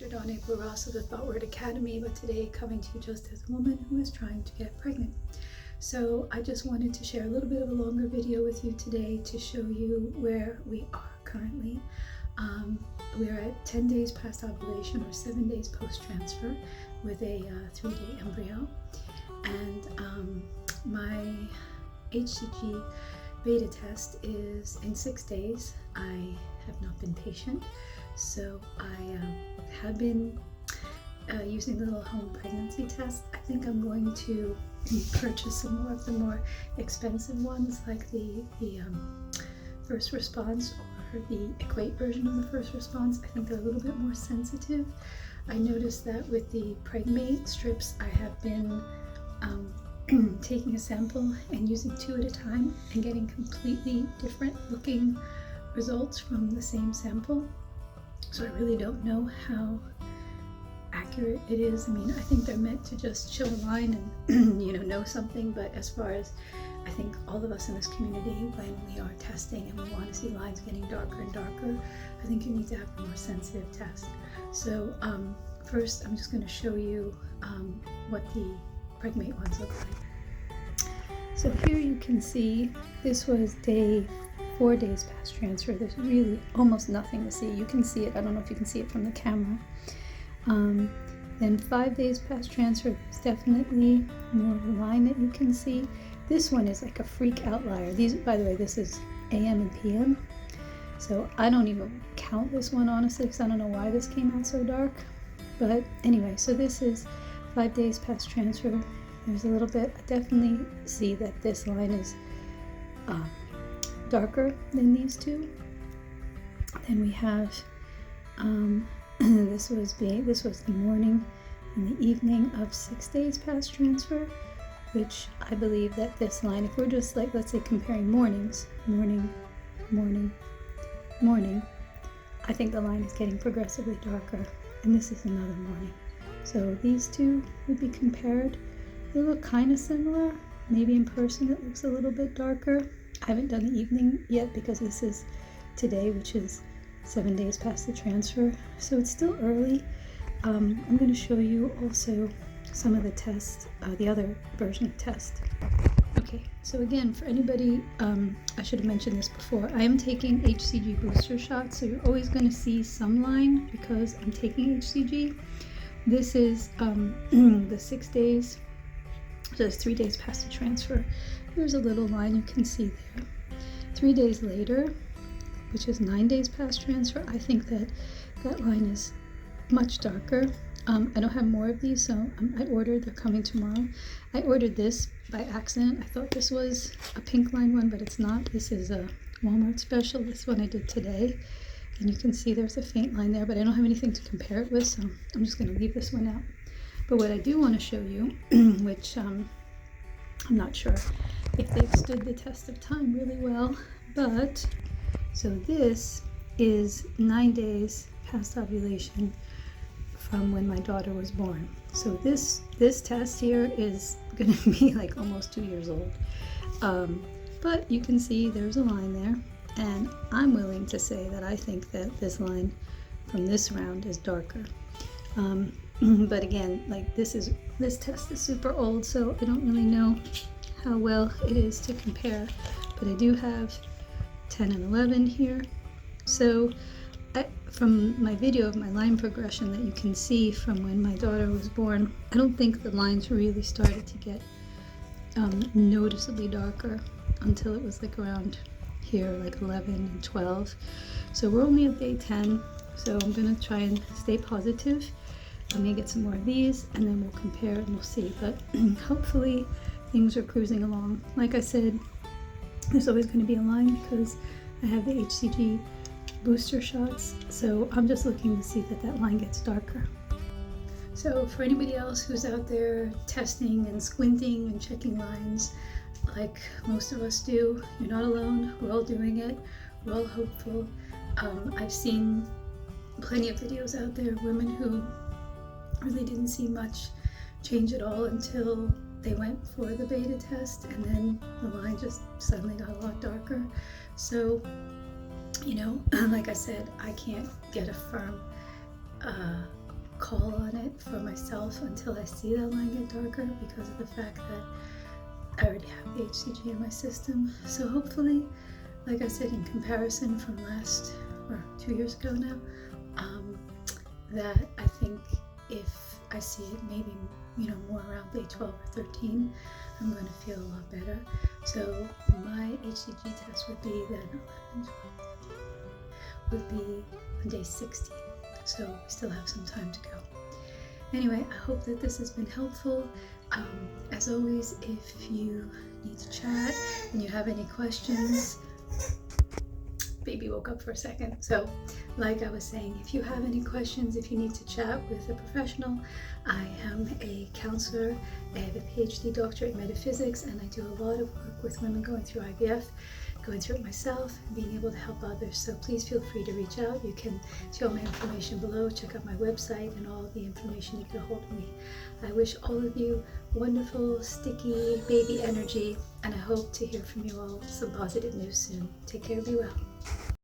Dr. Dawn April Ross of the Thought Word Academy, but today coming to you just as a woman who is trying to get pregnant. So I just wanted to share a little bit of a longer video with you today to show you where we are currently. We're at 10 days past ovulation or 7 days post-transfer with a 3-day embryo. And my HCG beta test is in 6 days. I have not been patient, so I have been using the little home pregnancy test. I think I'm going to purchase some more of the more expensive ones, like the first response or the equate version of the first response. I think they're a little bit more sensitive. I noticed that with the PregMate strips, I have been taking a sample and using 2 at a time and getting completely different looking results from the same sample. So I really don't know how accurate it is. I mean, I think they're meant to just show a line and know something, but as far as I think all of us in this community, when we are testing and we want to see lines getting darker and darker, I think you need to have a more sensitive test. So first I'm just going to show you what the PregMate ones look like. So here you can see this was 4 days past transfer. There's really almost nothing to see. You can see it. I don't know if you can see it from the camera. Then 5 days past transfer, there's definitely more of a line that you can see. This one is like a freak outlier. These, by the way, this is AM and PM. So I don't even count this one honestly, because I don't know why this came out so dark. But anyway, so this is 5 days past transfer. There's a little bit. I definitely see that this line is darker than these two. Then we have this was the morning and the evening of 6 days past transfer, which I believe that this line, if we're just like, let's say comparing mornings, morning, morning, morning, I think the line is getting progressively darker, and this is another morning. So these two would be compared. They look kind of similar. Maybe in person it looks a little bit darker. I haven't done the evening yet because this is today, which is 7 days past the transfer. So it's still early. I'm going to show you also some of the tests, the other version of test. Okay, so again, for anybody, I should have mentioned this before, I am taking HCG booster shots, so you're always going to see some line because I'm taking HCG. This is the 6 days, so it's 3 days past the transfer. There's a little line you can see there. 3 days later, which is 9 days past transfer, I think that line is much darker. I don't have more of these, so I ordered, they're coming tomorrow. I ordered this by accident. I thought this was a pink line one, but it's not. This is a Walmart special. This one I did today. And you can see there's a faint line there, but I don't have anything to compare it with, so I'm just going to leave this one out. But what I do want to show you, which I'm not sure if they've stood the test of time really well, but so this is 9 days past ovulation from when my daughter was born. So this test here is going to be like almost 2 years old. But you can see there's a line there. And I'm willing to say that I think that this line from this round is darker. But again, like this test is super old, so I don't really know how well it is to compare. But I do have 10 and 11 here. So from my video of my line progression that you can see from when my daughter was born, I don't think the lines really started to get noticeably darker until it was like around here, like 11 and 12. So we're only at day 10, so I'm gonna try and stay positive. I may get some more of these and then we'll compare and we'll see, but hopefully things are cruising along. Like I said, there's always going to be a line because I have the HCG booster shots, so I'm just looking to see that line gets darker. So for anybody else who's out there testing and squinting and checking lines like most of us do, you're not alone. We're all doing it. We're all hopeful. I've seen plenty of videos out there of women who really didn't see much change at all until they went for the beta test, and then the line just suddenly got a lot darker. So, like I said, I can't get a firm call on it for myself until I see that line get darker, because of the fact that I already have the HCG in my system. So hopefully, like I said, in comparison from 2 years ago now, that I think if I see it maybe, more around day 12 or 13, I'm going to feel a lot better. So my HCG test would be then 11, 12, would be on day 16. So we still have some time to go. Anyway, I hope that this has been helpful. As always, if you need to chat and you have any questions, baby woke up for a second. So like I was saying, if you have any questions, if you need to chat with a professional, I am a counselor. I have a PhD doctorate in metaphysics, and I do a lot of work with women going through IVF, going through it myself, and being able to help others. So please feel free to reach out. You can see all my information below, check out my website and all the information to get a hold of me. I wish all of you wonderful, sticky baby energy, and I hope to hear from you all some positive news soon. Take care, be well.